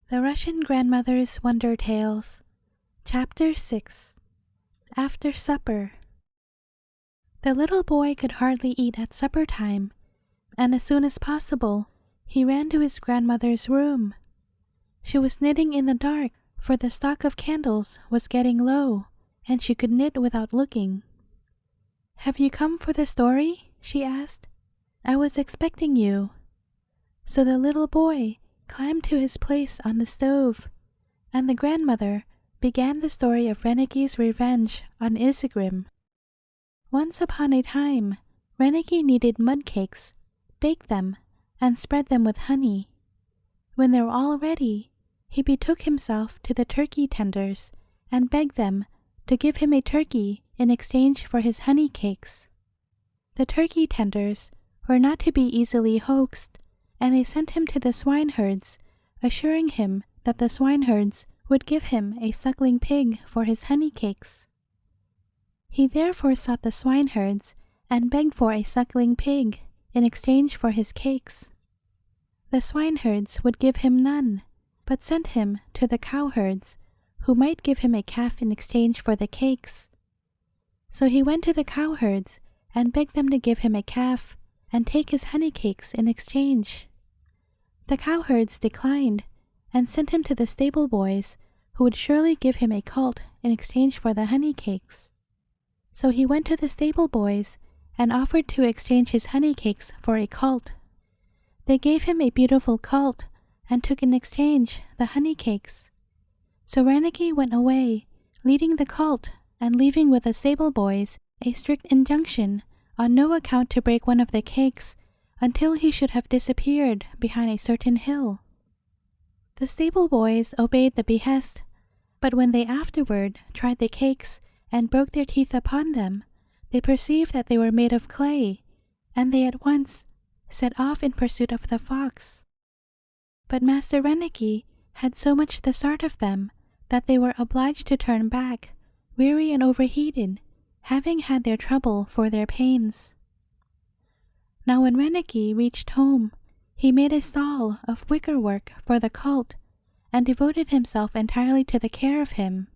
The Russian Grandmother's Wondertales, Chapter 6. After Supper. The little boy could hardly eat at supper time, and as soon as possible he ran to his grandmother's room. She was knitting in the dark, for the stock of candles was getting low, and she could knit without looking. "Have you come for the story?" she asked. "I was expecting you." So the little boy climbed to his place on the stove, and the grandmother began the story of Reneicke's revenge on Isegrim. Once upon a time, Reneicke kneaded mud cakes, baked them, and spread them with honey. When they were all ready, he betook himself to the turkey tenders and begged them to give him a turkey in exchange for his honey cakes. The turkey tenders were not to be easily hoaxed, and they sent him to the swineherds, assuring him that the swineherds would give him a suckling pig for his honey cakes. He therefore sought the swineherds and begged for a suckling pig in exchange for his cakes. The swineherds would give him none, but sent him to the cowherds, who might give him a calf in exchange for the cakes. So he went to the cowherds and begged them to give him a calf and take his honey cakes in exchange. The cowherds declined and sent him to the stable boys, who would surely give him a colt in exchange for the honey cakes. So he went to the stable boys and offered to exchange his honey cakes for a colt. They gave him a beautiful colt and took in exchange the honey cakes. So Reneicke went away, leading the colt and leaving with the stable boys a strict injunction on no account to break one of the cakes until he should have disappeared behind a certain hill. The stable boys obeyed the behest, but when they afterward tried the cakes and broke their teeth upon them, they perceived that they were made of clay, and they at once set off in pursuit of the fox. But Master Reneicke had so much the start of them that they were obliged to turn back, weary and overheated, having had their trouble for their pains. Now when Reneicke reached home, he made a stall of wickerwork for the colt, and devoted himself entirely to the care of him.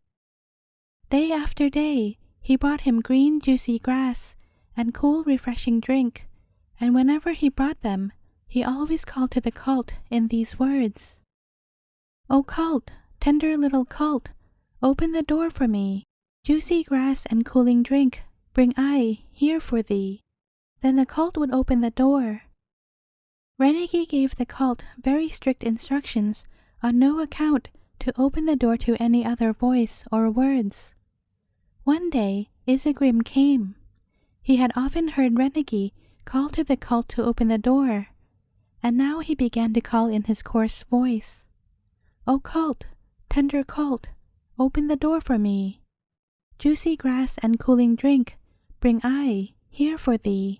Day after day he brought him green juicy grass and cool refreshing drink, and whenever he brought them, he always called to the colt in these words: "O colt, tender little colt, open the door for me. Juicy grass and cooling drink bring I here for thee." Then the colt would open the door. Reneicke gave the colt very strict instructions on no account to open the door to any other voice or words. One day Isegrim came. He had often heard Reneicke call to the colt to open the door, and now he began to call in his coarse voice: "O colt, tender colt, open the door for me. Juicy grass and cooling drink bring I here for thee."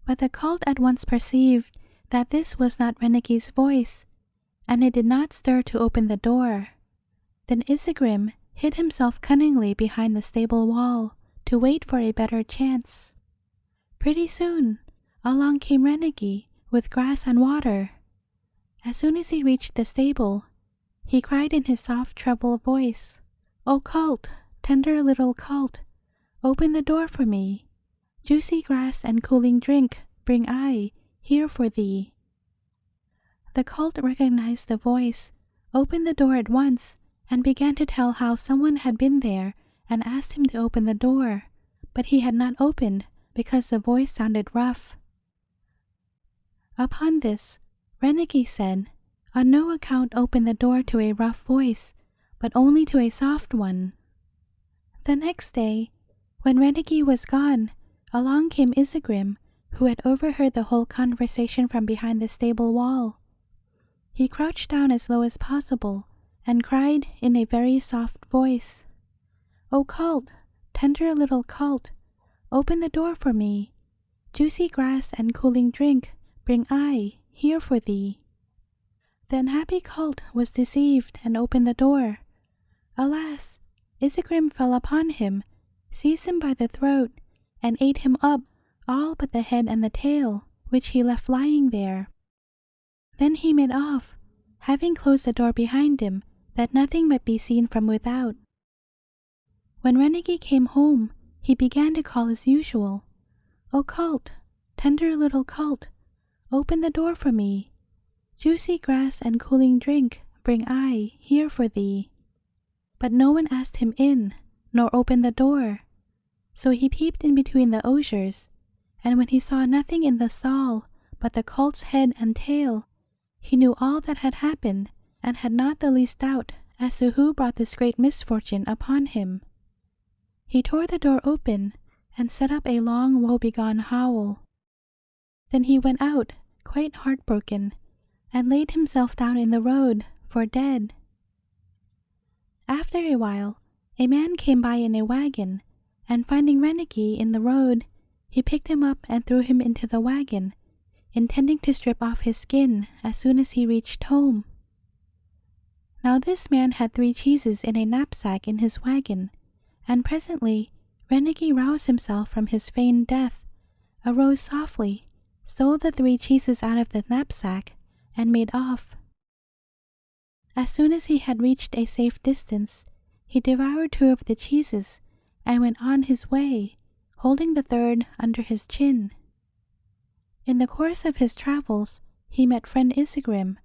But the colt at once perceived that this was not Reneicke's voice, and it did not stir to open the door. Then Isegrim hid himself cunningly behind the stable wall to wait for a better chance. Pretty soon along came Reneicke with grass and water. As soon as he reached the stable, he cried in his soft treble voice, "O colt, tender little colt, open the door for me. Juicy grass and cooling drink bring I here for thee." The colt recognized the voice, opened the door at once, and began to tell how someone had been there and asked him to open the door, but he had not opened because the voice sounded rough. Upon this, Reneicke said, "On no account open the door to a rough voice, but only to a soft one." The next day, when Reneicke was gone, along came Isegrim, who had overheard the whole conversation from behind the stable wall. He crouched down as low as possible and cried in a very soft voice, "O colt, tender little colt, open the door for me. Juicy grass and cooling drink bring I here for thee." The unhappy colt was deceived and opened the door. Alas, Isegrim fell upon him, seized him by the throat, and ate him up, all but the head and the tail, which he left lying there. Then he made off, having closed the door behind him that nothing might be seen from without. When Reneicke came home, he began to call as usual. "O colt, tender little colt, open the door for me. Juicy grass and cooling drink bring I here for thee." But no one asked him in, nor opened the door. So he peeped in between the osiers, and when he saw nothing in the stall but the colt's head and tail, he knew all that had happened, and had not the least doubt as to who brought this great misfortune upon him. He tore the door open, and set up a long woebegone howl. Then he went out, quite heartbroken, and laid himself down in the road for dead. After a while, a man came by in a wagon, and finding Reneicke in the road, he picked him up and threw him into the wagon, intending to strip off his skin as soon as he reached home. Now this man had 3 cheeses in a knapsack in his wagon, and presently Reneicke roused himself from his feigned death, arose softly, stole the 3 cheeses out of the knapsack, and made off. As soon as he had reached a safe distance, he devoured 2 of the cheeses, and went on his way, holding the 3rd under his chin. In the course of his travels, he met friend Isegrim,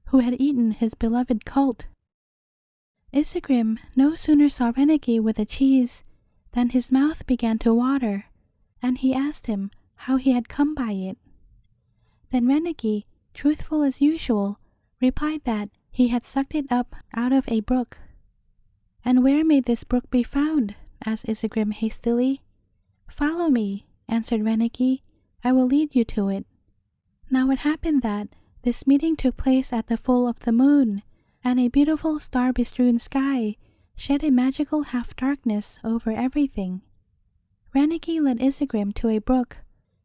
who had eaten his beloved colt. Isegrim no sooner saw Reneicke with a cheese than his mouth began to water, and he asked him how he had come by it. Then Reneicke, truthful as usual, replied that he had sucked it up out of a brook. "And where may this brook be found?" asked Isegrim hastily. "Follow me," answered Reneicke. "I will lead you to it." Now it happened that this meeting took place at the full of the moon, and a beautiful star-bestrewn sky shed a magical half-darkness over everything. Reneicke led Isegrim to a brook,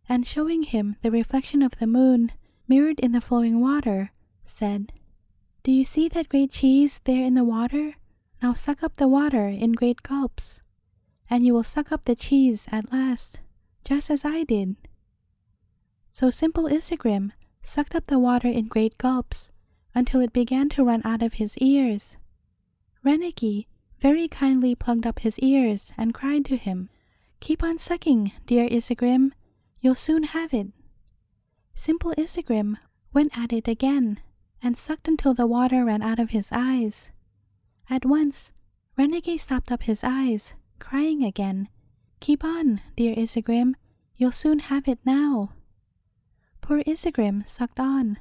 and showing him the reflection of the moon mirrored in the flowing water, said, "Do you see that great cheese there in the water? Now suck up the water in great gulps, and you will suck up the cheese at last, just as I did." So simple Isegrim sucked up the water in great gulps, until it began to run out of his ears. Reneicke very kindly plugged up his ears and cried to him, "Keep on sucking, dear Isegrim, you'll soon have it." Simple Isegrim went at it again, and sucked until the water ran out of his eyes. At once, Reneicke stopped up his eyes, crying again, "Keep on, dear Isegrim, you'll soon have it now." Poor Isegrim sucked on,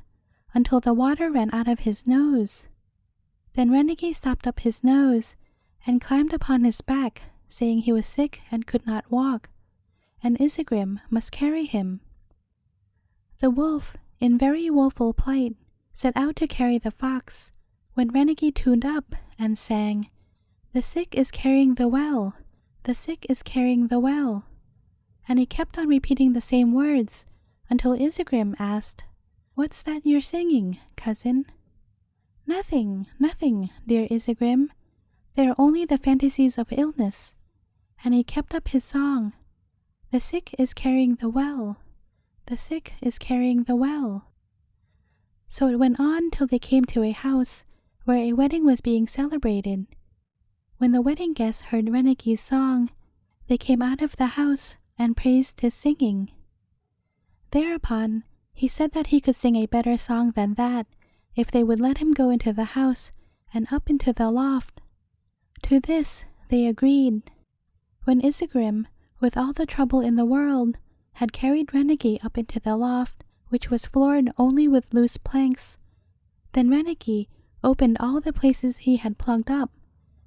until the water ran out of his nose. Then Reneicke stopped up his nose, and climbed upon his back, saying he was sick and could not walk, and Isegrim must carry him. The wolf, in very woeful plight, set out to carry the fox, when Reneicke tuned up and sang, "The sick is carrying the well, the sick is carrying the well," and he kept on repeating the same words until Isegrim asked, "What's that you're singing, cousin?" "Nothing, nothing, dear Isegrim. They are only the fantasies of illness," and he kept up his song, "The sick is carrying the well, the sick is carrying the well." So it went on till they came to a house where a wedding was being celebrated. When the wedding guests heard Reneicke's song, they came out of the house and praised his singing. Thereupon, he said that he could sing a better song than that if they would let him go into the house and up into the loft. To this they agreed. When Isegrim, with all the trouble in the world, had carried Reneicke up into the loft, which was floored only with loose planks, then Reneicke opened all the places he had plugged up,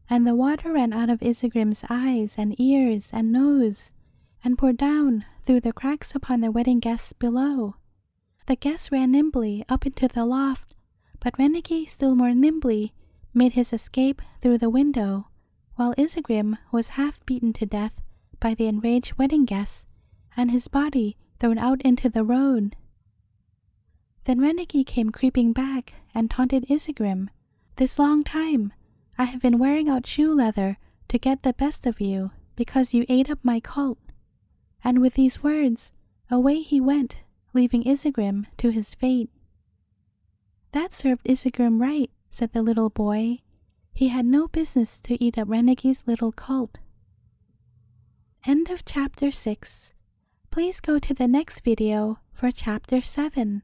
and the water ran out of Isegrim's eyes and ears and nose, and poured down through the cracks upon the wedding guests below. The guests ran nimbly up into the loft, but Reneicke still more nimbly made his escape through the window, while Isegrim was half beaten to death by the enraged wedding guests, and his body thrown out into the road. Then Reneicke came creeping back and taunted Isegrim, "This long time I have been wearing out shoe leather to get the best of you, because you ate up my colt." And with these words, away he went, leaving Isegrim to his fate. That served Isegrim right, said the little boy. He had no business to eat at Reneicke's little cult. End of Chapter 6. Please go to the next video for Chapter 7.